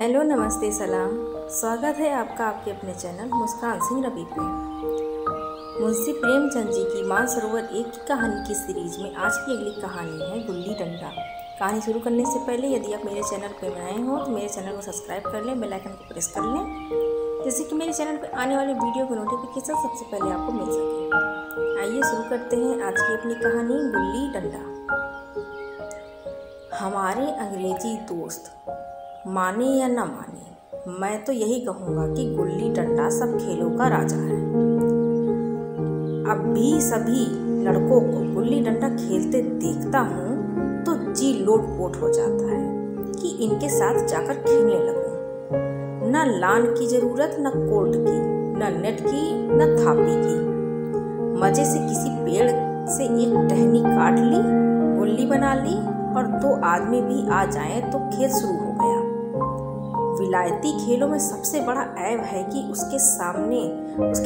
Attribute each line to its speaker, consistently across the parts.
Speaker 1: Hello, नमस्ते, सलाम। स्वागत है आपका आपके अपने चैनल मुस्कान सिंह रवि पे। मुंशी प्रेमचंद जी की मानसरोवर एक की कहानी की सीरीज में आज की अगली कहानी है गुल्ली डंडा। कहानी शुरू करने से पहले यदि आप मेरे चैनल पर नए हो तो मेरे चैनल को सब्सक्राइब कर लें, बेल आइकन को प्रेस कर लें, जिससे कि मेरे चैनल पर आने वाले वीडियो की नोटिफिकेशन सबसे पहले आपको मिल सके। आइए शुरू करते हैं आज की अपनी कहानी गुल्ली डंडा। हमारे अंग्रेजी दोस्त माने या न माने, मैं तो यही कहूँगा कि गुल्ली डंडा सब खेलों का राजा है। अब भी सभी लड़कों को गुल्ली डंडा खेलते देखता हूँ तो जी लोट पोट हो जाता है कि इनके साथ जाकर खेलने लगूं। न लान की जरूरत, न कोर्ट की, न नेट की, न थापी की। मजे से किसी पेड़ से एक टहनी काट ली, गुल्ली बना ली और दो आदमी भी आ जाएं तो खेल शुरू हो गया। विलायती खेलों में सबसे बड़ा ऐब है कि उसके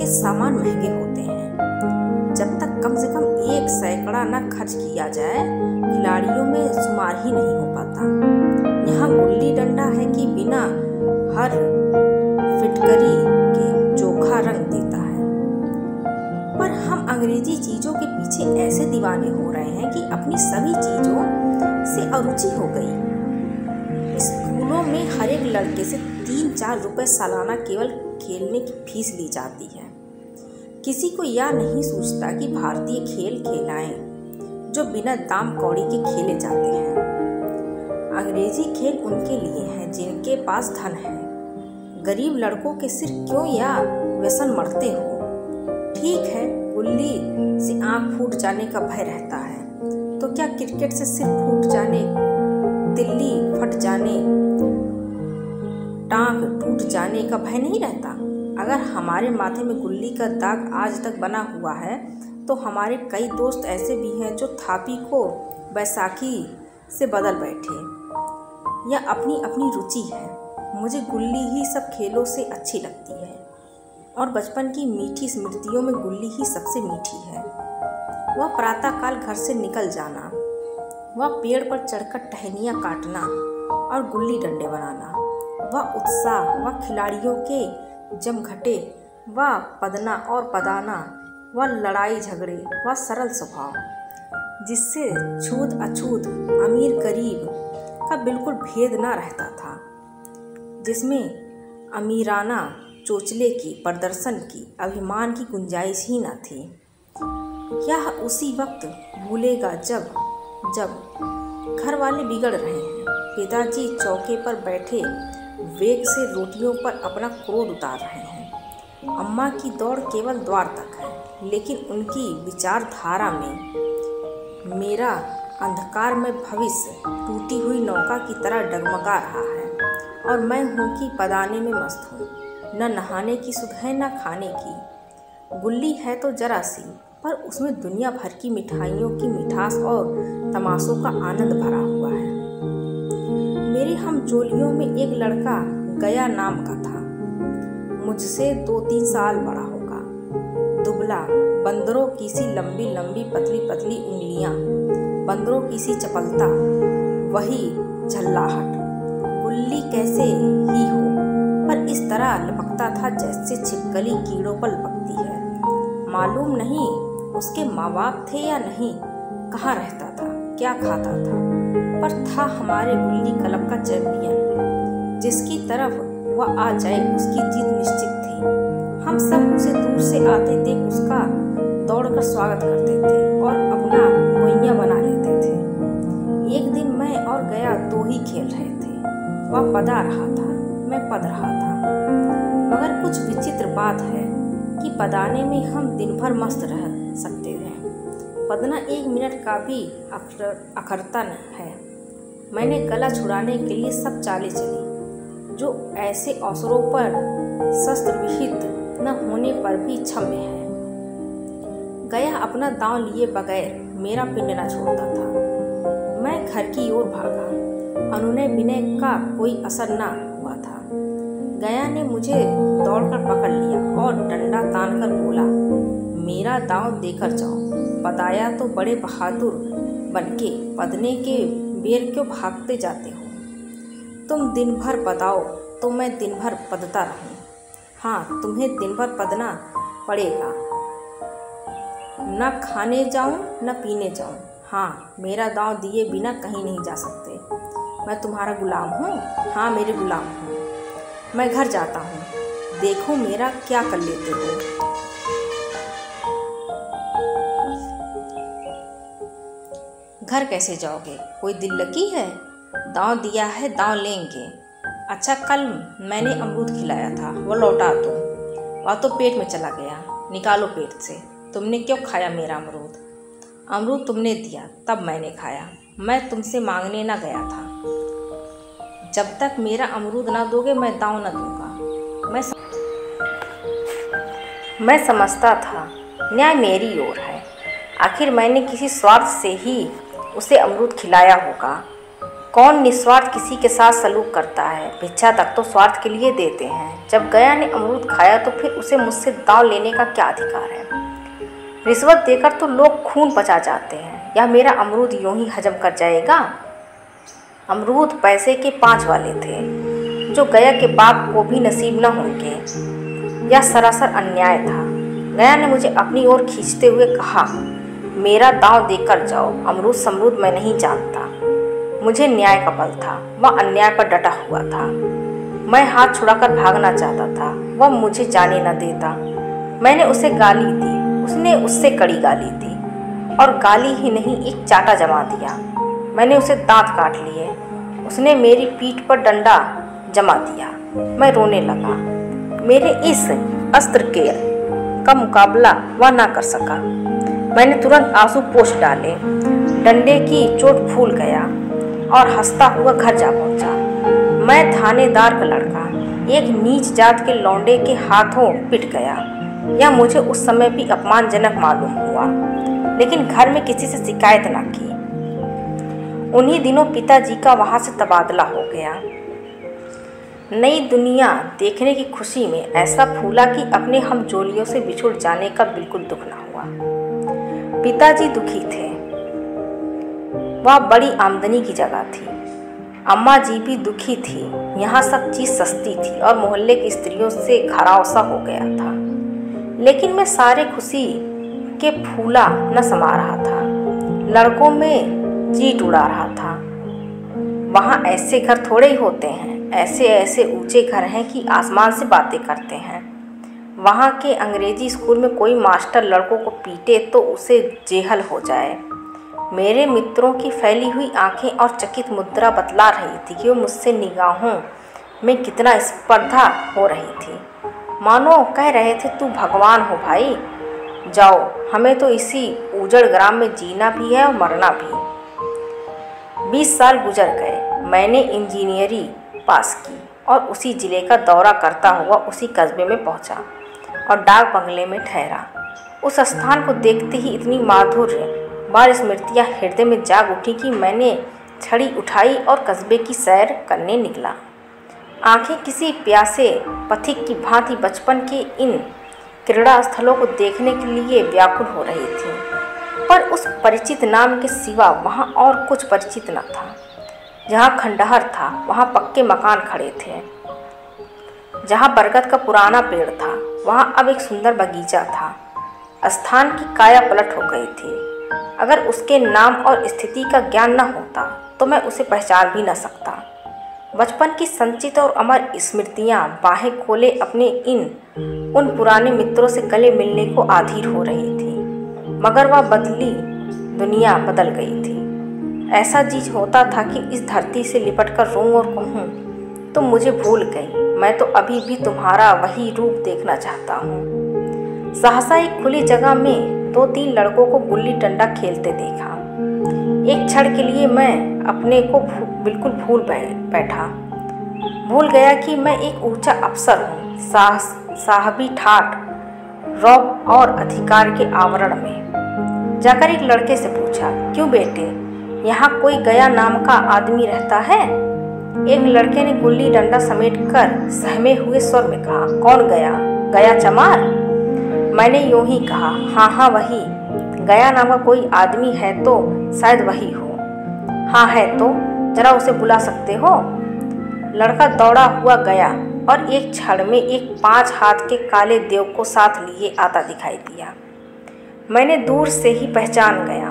Speaker 1: सामान महंगे होते हैं। जब तक कम से कम 1 सैकड़ा न खर्च किया जाए, खिलाड़ियों में शुमार ही नहीं हो पाता। यहाँ गुल्ली डंडा है कि बिना हर फिटकरी के चोखा रंग देता है। पर हम अंग्रेजी चीजों के पीछे ऐसे दीवाने हो रहे हैं कि अपनी सभी चीजों से अरुचि हो गई। स्कूलों में हर एक लड़के से 3-4 रुपए सालाना केवल खेलने की फीस ली जाती है। किसी को यह नहीं सोचता कि भारतीय खेल खेलाएं जो बिना दाम कौड़ी के खेले जाते हैं। अंग्रेजी खेल उनके लिए हैं जिनके पास धन है। गरीब लड़कों के सिर क्यों या व्यसन मरते हो। ठीक है, गुल्ली से आंख फूट जाने का भय रहता है, तो क्या क्रिकेट से सिर फूट जाने, तिल्ली फट जाने, टांग टूट जाने का भय नहीं रहता। अगर हमारे माथे में गुल्ली का दाग आज तक बना हुआ है तो हमारे कई दोस्त ऐसे भी हैं जो थापी को बैसाखी से बदल बैठे। यह अपनी अपनी रुचि है। मुझे गुल्ली ही सब खेलों से अच्छी लगती है और बचपन की मीठी स्मृतियों में गुल्ली ही सबसे मीठी है। वह प्रातःकाल घर से निकल जाना, वह पेड़ पर चढ़कर टहनियाँ काटना और गुल्ली डंडे बनाना, वह उत्साह, वह खिलाड़ियों के जमघटे, वह पदना और पदाना, वह लड़ाई झगड़े, वह सरल स्वभाव जिससे छूत अछूत, अमीर गरीब का बिल्कुल भेद ना रहता था, जिसमें अमीराना चोचले की, प्रदर्शन की, अभिमान की गुंजाइश ही न थी। यह उसी वक्त भूलेगा जब घर वाले बिगड़ रहे हैं, पिताजी चौके पर बैठे वेग से रोटियों पर अपना क्रोध उतार रहे हैं। अम्मा की दौड़ केवल द्वार तक है, लेकिन उनकी विचारधारा में मेरा अंधकार में भविष्य टूटी हुई नौका की तरह डगमगा रहा है और मैं हूँ कि पदाने में मस्त हूँ। न नहाने की सुध है, न खाने की। गुल्ली है तो जरा सी, पर उसमें दुनिया भर की मिठाइयों की मिठास और तमाशों का आनंद भरा हुआ है। मेरी हमजोलियों में एक लड़का गया नाम का था। मुझसे 2-3 साल बड़ा होगा। दुबला, बंदरों की सी लंबी लंबी पतली पतली उंगलियां, बंदरों की सी चपलता, वही झल्लाहट। गुल्ली कैसे ही हो, पर इस तरह लपकता था जैसे छिपकली कीड़ों पर लपकती है। मालूम नहीं उसके माँ बाप थे या नहीं, कहाँ रहता था, क्या खाता था, पर था हमारे गुल्ली क्लब का चैंपियन। जिसकी तरफ वह आ जाए उसकी जीत निश्चित थी। हम सब उसे दूर से आते देख उसका दौड़कर स्वागत करते थे और अपना कोइया बना लेते थे। एक दिन मैं और गया 2 ही खेल रहे थे। वह पदा रहा था, मैं पद रहा था। मगर कुछ विचित्र बात है कि पदाने में हम दिन भर मस्त रह सकते हैं। पदना 1 मिनट का भी अखरता है। मैंने गला छुड़ाने के लिए सब चालें चली जो ऐसे अवसरों पर शस्त्र विहित न होने पर भी क्षम्य है। गया अपना दांव लिए बगैर मेरा पिंड न छोड़ता था। मैं घर की ओर भागा। अनुनय विनय का कोई असर न हुआ था। गया ने मुझे दौड़कर पकड़ लिया और डंडा तानकर बोला, मेरा दांव देकर जाओ। पदाया तो बड़े बहादुर बनके पदने के बेर क्यों भागते जाते हो। तुम दिन भर पदाओ तो मैं दिन भर पदता रहूं। हाँ, तुम्हें दिन भर पदना पड़ेगा। न खाने जाऊं न पीने जाऊं। हाँ, मेरा दांव दिए बिना कहीं नहीं जा सकते। मैं तुम्हारा गुलाम हूँ। हाँ, मेरे गुलाम हूँ। मैं घर जाता हूँ, देखो मेरा क्या कर लेते हो। घर कैसे जाओगे? कोई दिल लगी है? दांव दिया है, दांव लेंगे। अच्छा, कल मैंने अमरूद खिलाया था, वो लौटा दो। वह तो पेट में चला गया, निकालो पेट से। तुमने क्यों खाया मेरा अमरूद? अमरूद तुमने दिया तब मैंने खाया, मैं तुमसे मांगने ना गया था। जब तक मेरा अमरूद ना दोगे मैं दांव न दूंगा। मैं समझता था न्याय मेरी ओर है। आखिर मैंने किसी स्वार्थ से ही उसे अमरूद खिलाया होगा। कौन निस्वार्थ किसी के साथ सलूक करता है? भिक्षा तक तो स्वार्थ के लिए देते हैं। जब गया ने अमरूद खाया तो फिर उसे मुझसे दांव लेने का क्या अधिकार है? रिश्वत देकर तो लोग खून पचा जाते हैं, या मेरा अमरूद यूं ही हजम कर जाएगा? अमरूद पैसे के 5 वाले थे, जो गया के बाप को भी नसीब न होंगे। यह सरासर अन्याय था। गया ने मुझे अपनी ओर खींचते हुए कहा, मेरा दांव देकर जाओ। अमरूद समरूद मैं नहीं जानता, मुझे न्याय का बल था। वह अन्याय पर डटा हुआ था। मैं हाथ छुड़ाकर भागना चाहता था, वह मुझे जाने न देता। मैंने उसे गाली दी, उसने उससे कड़ी गाली दी, और गाली ही नहीं एक चाटा जमा दिया। मैंने उसे दांत काट लिए, उसने मेरी पीठ पर डंडा जमा दिया। मैं रोने लगा। मेरे इस अस्त्र का मुकाबला वह ना कर सका। मैंने तुरंत आंसू पोंछ डाले। डंडे की चोट फूल गया और हंसता हुआ घर जा पहुंचा। मैं थानेदार का लड़का एक नीच जात के लौंडे के हाथों पिट गया। यह मुझे उस समय भी अपमानजनक मालूम हुआ, लेकिन घर में किसी से शिकायत ना की। उन्हीं दिनों पिताजी का वहां से तबादला हो गया। नई दुनिया देखने की खुशी में ऐसा फूला कि अपने हमजोलियों से बिछुड़ जाने का बिल्कुल दुख न हुआ। पिताजी दुखी थे, वह बड़ी आमदनी की जगह थी। अम्मा जी भी दुखी थी, यहाँ सब चीज़ सस्ती थी और मोहल्ले की स्त्रियों से घराव सा हो गया था। लेकिन मैं सारे खुशी के फूला न समा रहा था, लड़कों में चीट उड़ा रहा था। वहाँ ऐसे घर थोड़े ही होते हैं, ऐसे ऐसे ऊंचे घर हैं कि आसमान से बातें करते हैं। वहाँ के अंग्रेजी स्कूल में कोई मास्टर लड़कों को पीटे तो उसे जेहल हो जाए। मेरे मित्रों की फैली हुई आंखें और चकित मुद्रा बतला रही थी कि वो मुझसे निगाहों में कितना स्पर्धा हो रही थी। मानो कह रहे थे, तू भगवान हो भाई, जाओ, हमें तो इसी उजड़ ग्राम में जीना भी है और मरना भी। 20 साल गुजर गए। मैंने इंजीनियरिंग पास की और उसी जिले का दौरा करता हुआ उसी कस्बे में पहुंचा और डाक बंगले में ठहरा। उस स्थान को देखते ही इतनी माधुर्य बार स्मृतियाँ हृदय में जाग उठी कि मैंने छड़ी उठाई और कस्बे की सैर करने निकला। आंखें किसी प्यासे पथिक की भांति बचपन के इन क्रीड़ा स्थलों को देखने के लिए व्याकुल हो रही थी, पर उस परिचित नाम के सिवा वहाँ और कुछ परिचित न था। जहाँ खंडहर था वहाँ पक्के मकान खड़े थे। जहाँ बरगद का पुराना पेड़ था वहाँ अब एक सुंदर बगीचा था। स्थान की काया पलट हो गई थी। अगर उसके नाम और स्थिति का ज्ञान न होता तो मैं उसे पहचान भी न सकता। बचपन की संचित और अमर स्मृतियाँ बाहें खोले अपने उन पुराने मित्रों से गले मिलने को आधीर हो रही थी, मगर वह बदली दुनिया बदल गई थी। ऐसा चीज होता था कि इस धरती से लिपटकर रोऊं और कहूँ, तुम मुझे भूल गई, मैं तो अभी भी तुम्हारा वही रूप देखना चाहता हूँ। सहसा एक खुली जगह में 2-3 लड़कों को गुल्ली डंडा खेलते देखा। एक क्षण के लिए मैं अपने को बिल्कुल भूल बैठा। भूल गया कि मैं एक ऊंचा अफसर हूँ, साहबी ठाठ, रौब और अधिकार के आवरण में। जाकर एक लड़के से पूछा, क्यों बेटे, यहाँ कोई गया नाम का आदमी रहता है? एक लड़के ने गुल्ली डंडा समेटकर सहमे हुए स्वर में कहा, कौन गया? गया चमार? मैंने यूं ही कहा, हाँ हाँ वही। गया नाम का कोई आदमी है तो शायद वही हो। हाँ है तो, जरा उसे बुला सकते हो? लड़का दौड़ा हुआ गया और एक क्षण में एक 5 हाथ के काले देव को साथ लिए आता दिखाई दिया। मैंने दूर से ही पहचान गया।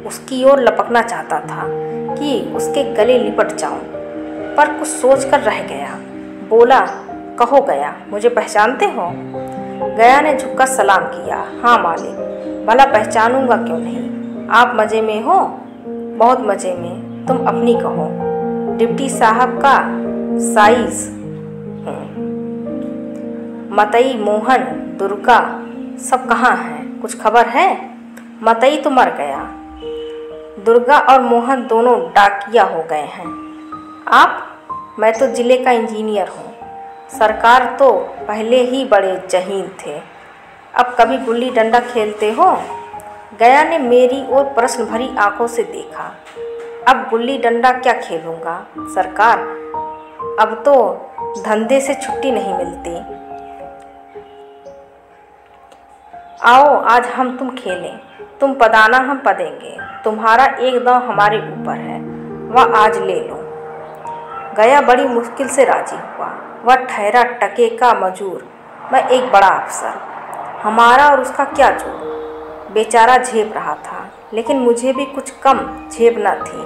Speaker 1: उसकी ओर लपकना चाहता था कि उसके गले लिपट जाऊं, पर कुछ सोचकर रह गया। बोला, कहो गया, मुझे पहचानते हो? गया ने झुककर सलाम किया। हाँ मालिक, भला पहचानूंगा क्यों नहीं। आप मज़े में हो? बहुत मज़े में। तुम अपनी कहो। डिप्टी साहब का साइज हूँ। मतई, मोहन, दुर्गा सब कहाँ हैं? कुछ खबर है? मतई तो मर गया। दुर्गा और मोहन दोनों डाकिया हो गए हैं। आप? मैं तो जिले का इंजीनियर हूँ। सरकार तो पहले ही बड़े जहीन थे। अब कभी गुल्ली डंडा खेलते हो? गया ने मेरी ओर प्रश्न भरी आंखों से देखा। अब गुल्ली डंडा क्या खेलूँगा सरकार, अब तो धंधे से छुट्टी नहीं मिलती। आओ आज हम तुम खेलें। तुम पदाना हम पदेंगे। तुम्हारा एक दांव हमारे ऊपर है, वह आज ले लो। गया बड़ी मुश्किल से राजी हुआ। वह ठहरा टके का मजूर, मैं एक बड़ा अफसर। हमारा और उसका क्या जोड़। बेचारा झेप रहा था, लेकिन मुझे भी कुछ कम झेपना थी।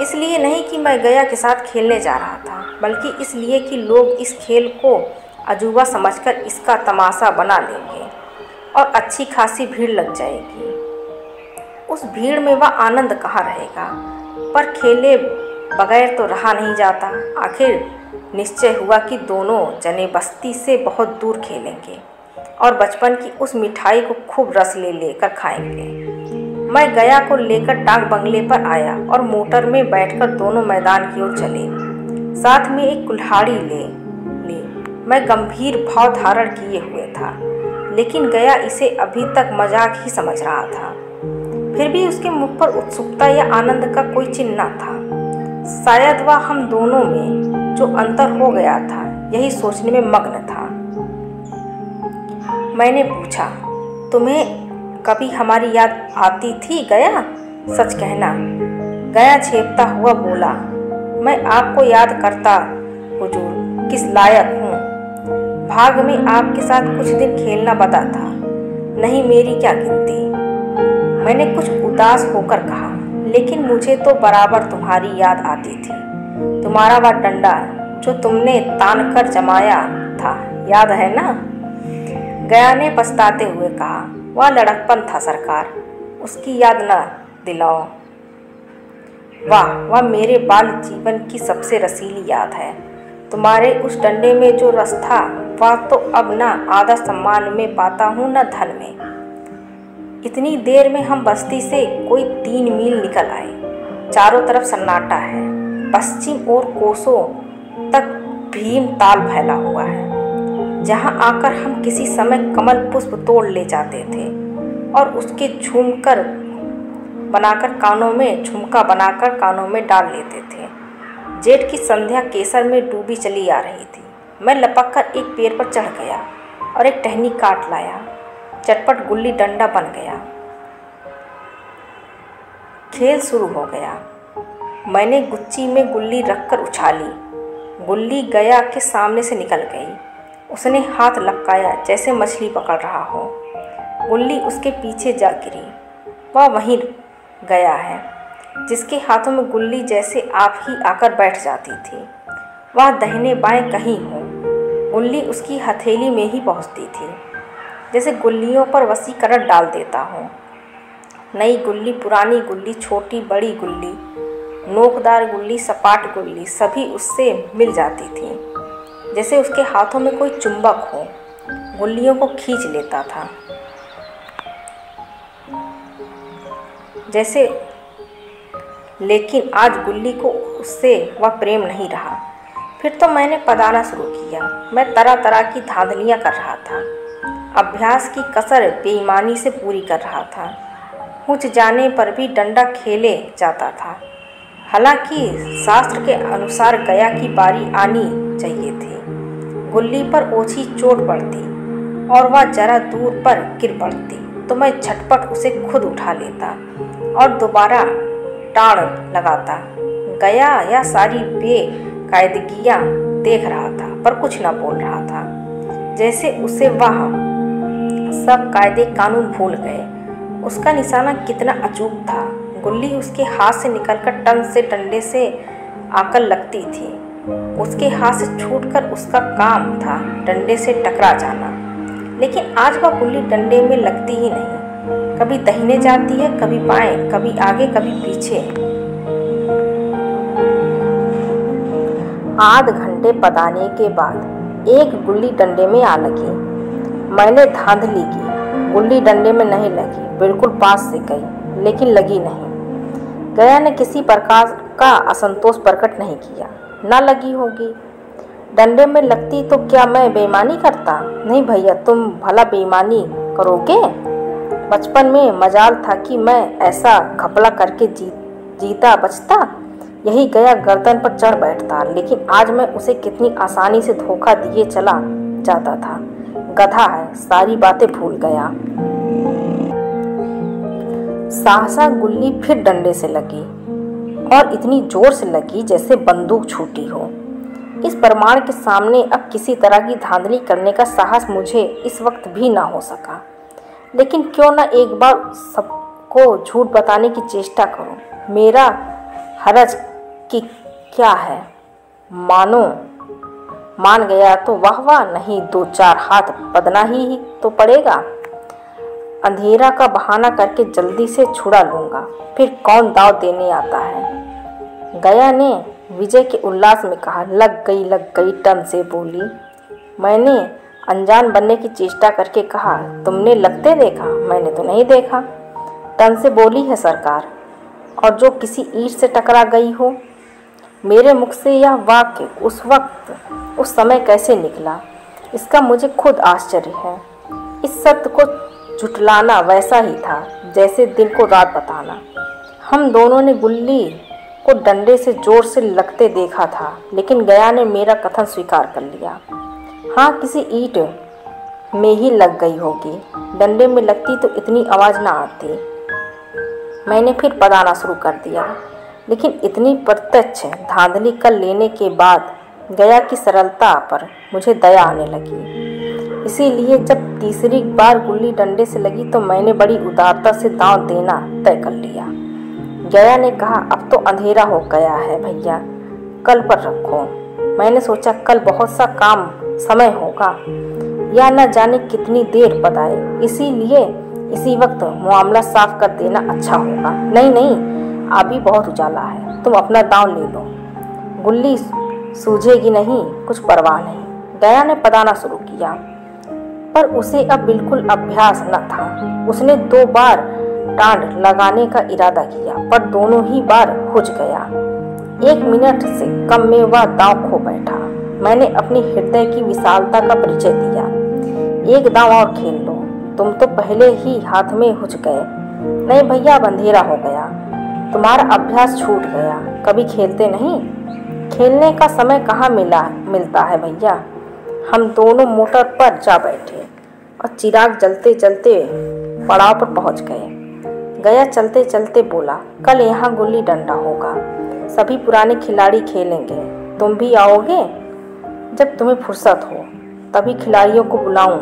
Speaker 1: इसलिए नहीं कि मैं गया के साथ खेलने जा रहा था, बल्कि इसलिए कि लोग इस खेल को अजूबा समझकर इसका तमाशा बना लेंगे और अच्छी खासी भीड़ लग जाएगी। उस भीड़ में वह आनंद कहाँ रहेगा। पर खेले बगैर तो रहा नहीं जाता। आखिर निश्चय हुआ कि दोनों जने बस्ती से बहुत दूर खेलेंगे और बचपन की उस मिठाई को खूब रस ले लेकर खाएंगे। मैं गया को लेकर डाक बंगले पर आया और मोटर में बैठकर दोनों मैदान की ओर चले। साथ में एक कुल्हाड़ी ले मैं गंभीर भाव धारण किए हुए था, लेकिन गया इसे अभी तक मजाक ही समझ रहा था। फिर भी उसके मुख पर उत्सुकता या आनंद का कोई चिन्ह न था। शायद वह हम दोनों में जो अंतर हो गया था यही सोचने में मग्न था। मैंने पूछा, तुम्हें कभी हमारी याद आती थी गया? सच कहना। गया झेपता हुआ बोला, मैं आपको याद करता हुजूर, किस लायक हूँ। भाग में आपके साथ कुछ दिन खेलना बता था, नहीं मेरी क्या गिनती। मैंने कुछ उदास होकर कहा, लेकिन मुझे तो बराबर तुम्हारी याद आती थी। तुम्हारा वह डंडा जो तुमने तान कर जमाया था, याद है ना? गया ने पछताते हुए कहा, वह लड़कपन था सरकार, उसकी याद न दिलाओ। वाह, वह मेरे बाल जीवन की सबसे रसीली याद है। तुम्हारे उस डंडे में जो रस था वह तो अब न आधा सम्मान में पाता हूँ न धन में। इतनी देर में हम बस्ती से कोई 3 मील निकल आए। चारों तरफ सन्नाटा है। पश्चिम और कोसों तक भीम ताल फैला हुआ है, जहाँ आकर हम किसी समय कमल पुष्प तोड़ ले जाते थे और उसके झुमका बनाकर कानों में डाल लेते थे। जेठ की संध्या केसर में डूबी चली आ रही थी। मैं लपक कर एक पेड़ पर चढ़ गया और एक टहनी काट लाया। चटपट गुल्ली डंडा बन गया। खेल शुरू हो गया। मैंने गुच्ची में गुल्ली रखकर उछाली। गुल्ली गया के सामने से निकल गई। उसने हाथ लपकाया जैसे मछली पकड़ रहा हो। गुल्ली उसके पीछे जा गिरी। वह वहीं गया है जिसके हाथों में गुल्ली जैसे आप ही आकर बैठ जाती थी। वह दाहिने बाएं कहीं हो, गुल्ली उसकी हथेली में ही पहुंचती थी, जैसे गुल्लियों पर वशीकरण डाल देता हो। नई गुल्ली, पुरानी गुल्ली, छोटी बड़ी गुल्ली, नोकदार गुल्ली, सपाट गुल्ली, सभी उससे मिल जाती थी, जैसे उसके हाथों में कोई चुंबक हो, गुल्लियों को खींच लेता था। जैसे लेकिन आज गुल्ली को उससे वह प्रेम नहीं रहा। फिर तो मैंने पदाना शुरू किया। मैं तरह तरह की धांधलियाँ कर रहा था। अभ्यास की कसर बेईमानी से पूरी कर रहा था। कुछ जाने पर भी डंडा खेले जाता था। हालांकि शास्त्र के अनुसार गया की बारी आनी चाहिए थी। गुल्ली पर ओछी चोट पड़ती और वह जरा दूर पर गिर पड़ती तो मैं झटपट उसे खुद उठा लेता और दोबारा टाण लगाता। गया या सारी कायदगियाँ देख रहा था पर कुछ न बोल रहा था, जैसे उसे वह सब कायदे कानून भूल गए। उसका निशाना कितना अचूक था। गुल्ली उसके हाथ से निकलकर टन से डंडे से आकर लगती थी। उसके हाथ से छूटकर उसका काम था डंडे से टकरा जाना, लेकिन आज वह गुल्ली डंडे में लगती ही नहीं। कभी दाहिने जाती है, कभी बाएं, कभी आगे, कभी पीछे। आध घंटे पदाने के बाद एक गुल्ली डंडे में आ लगी। मैंने धांधली की, गुल्ली डंडे में नहीं लगी, बिल्कुल पास से गई, लेकिन लगी नहीं। गया ने किसी प्रकार का असंतोष प्रकट नहीं किया। न लगी होगी, डंडे में लगती तो क्या मैं बेईमानी करता? नहीं भैया, तुम भला बेईमानी करोगे? बचपन में मजाल था कि मैं ऐसा घपला करके जीता बचता। यही गया गर्दन पर चढ़ बैठता, लेकिन आज मैं उसे कितनी आसानी से धोखा दिए चला जाता था। गधा है, सारी बातें भूल गया। सहसा गुल्ली फिर डंडे से लगी और इतनी जोर से लगी जैसे बंदूक छूटी हो। इस प्रमाण के सामने अब किसी तरह की धांधली करने का साहस मुझे इस वक्त भी ना हो सका। लेकिन क्यों ना एक बार सबको झूठ बताने की चेष्टा करूं। मेरा हरज कि क्या है, मान गया तो वाह वाह, नहीं दो चार हाथ पदना ही तो पड़ेगा। अंधेरा का बहाना करके जल्दी से छुड़ा लूंगा, फिर कौन दाव देने आता है। गया ने विजय के उल्लास में कहा। लग गई टन से बोली। मैंने अनजान बनने की चेष्टा करके कहा, तुमने लगते देखा? मैंने तो नहीं देखा। टन से बोली है सरकार, और जो किसी ईंट से टकरा गई हो। मेरे मुख से यह वाक्य उस समय कैसे निकला, इसका मुझे खुद आश्चर्य है। इस सत्य को झुठलाना वैसा ही था जैसे दिन को रात बताना। हम दोनों ने गुल्ली को डंडे से जोर से लगते देखा था, लेकिन गया ने मेरा कथन स्वीकार कर लिया। हाँ, किसी ईंट में ही लग गई होगी। डंडे में लगती तो इतनी आवाज़ ना आती। मैंने फिर पदाना शुरू कर दिया, लेकिन इतनी प्रत्यक्ष धांधली कर लेने के बाद गया की सरलता पर मुझे दया आने लगी। इसीलिए जब तीसरी बार गुल्ली डंडे से लगी तो मैंने बड़ी उदारता से दांव देना तय कर लिया। गया ने कहा, अब तो अंधेरा हो गया है भैया, कल पर रखो। मैंने सोचा कल बहुत सा काम समय होगा या न जाने कितनी देर पदाए, इसीलिए इसी वक्त मामला साफ कर देना अच्छा होगा। नहीं, अभी बहुत उजाला है, तुम अपना दांव ले लो, गुल्ली सूझेगी नहीं, कुछ परवाह नहीं। गया ने पदाना शुरू किया, पर उसे अब बिल्कुल अभ्यास न था। उसने 2 बार टांड लगाने का इरादा किया, पर दोनों ही बार हुज गया। 1 मिनट से कम में वह दांव खो बैठा। मैंने अपनी हृदय की विशालता का परिचय दिया। 1 दांव और खेल लो, तुम तो पहले ही हाथ में हुज गए। नहीं भैया, अब अंधेरा हो गया, तुम्हारा अभ्यास छूट गया, कभी खेलते नहीं। खेलने का समय कहाँ मिलता है भैया। हम दोनों मोटर पर जा बैठे और चिराग जलते जलते पड़ाव पर पहुंच गए। गया चलते चलते बोला, कल यहाँ गुल्ली डंडा होगा, सभी पुराने खिलाड़ी खेलेंगे, तुम भी आओगे? जब तुम्हें फुर्सत हो तभी खिलाड़ियों को बुलाऊं।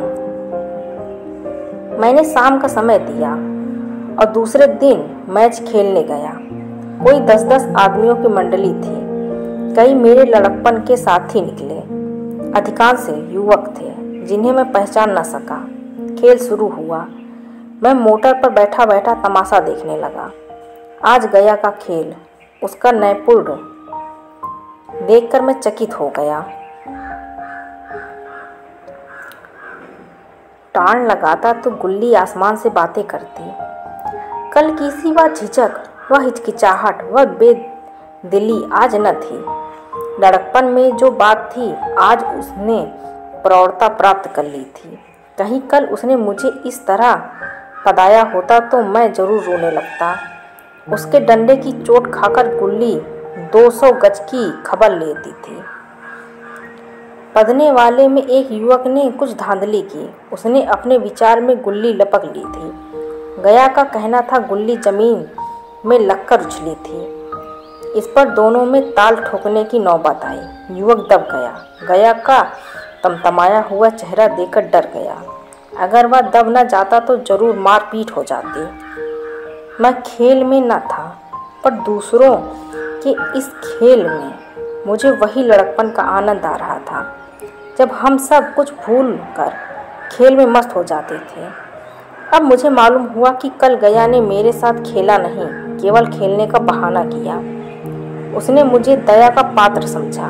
Speaker 1: मैंने शाम का समय दिया और दूसरे दिन मैच खेलने गया। कोई 10-10 आदमियों की मंडली थी। कई मेरे लड़कपन के साथी निकले, अधिकांश युवक थे जिन्हें मैं पहचान न सका। खेल शुरू हुआ। मैं मोटर पर बैठा बैठा तमाशा देखने लगा। आज गया का खेल, उसका नैपुण्य देखकर मैं चकित हो गया। टांड लगाता तो गुल्ली आसमान से बातें करती। कल की सी वह झिझक, वह हिचकिचाहट, वह बेदिली आज न थी। लड़कपन में जो बात थी आज उसने प्रौढ़ता प्राप्त कर ली थी। कहीं कल उसने मुझे इस तरह पदाया होता तो मैं जरूर रोने लगता। उसके डंडे की चोट खाकर गुल्ली 200 गज की खबर लेती थी। पदने वाले में एक युवक ने कुछ धांधली की। उसने अपने विचार में गुल्ली लपक ली थी। गया का कहना था गुल्ली जमीन में लगकर उछली थी। इस पर दोनों में ताल ठोकने की नौबत आई। युवक दब गया। गया का तमतमाया हुआ चेहरा देखकर डर गया। अगर वह दब न जाता तो जरूर मारपीट हो जाती। मैं खेल में न था, पर दूसरों के इस खेल में मुझे वही लड़कपन का आनंद आ रहा था जब हम सब कुछ भूल कर खेल में मस्त हो जाते थे। अब मुझे मालूम हुआ कि कल गया ने मेरे साथ खेला नहीं, केवल खेलने का बहाना किया। उसने मुझे दया का पात्र समझा।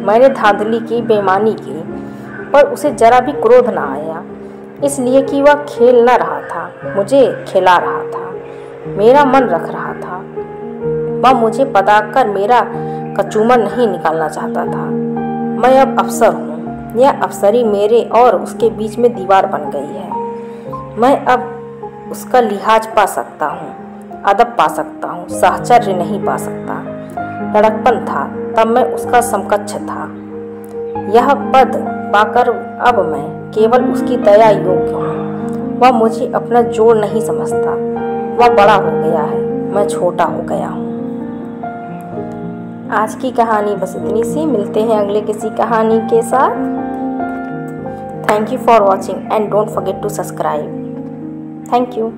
Speaker 1: मैंने धांधली की, बेईमानी की, पर उसे जरा भी क्रोध न आया, इसलिए कि वह खेल न रहा था, मुझे खिला रहा था, मेरा मन रख रहा था। वह मुझे पदाकर मेरा कचूमर नहीं निकालना चाहता था। मैं अब अफसर हूँ। यह अफसरी मेरे और उसके बीच में दीवार बन गई है। मैं अब उसका लिहाज पा सकता हूँ, अदब पा सकता हूँ, साहचर्य नहीं पा सकता। लड़कपन था तब मैं उसका समकक्ष था। यह पद पाकर अब मैं केवल उसकी दया योग्य हूँ। वह मुझे अपना जोड़ नहीं समझता। वह बड़ा हो गया है, मैं छोटा हो गया हूँ। आज की कहानी बस इतनी सी। मिलते हैं अगले किसी कहानी के साथ। Thank you for watching and don't forget to subscribe. Thank you.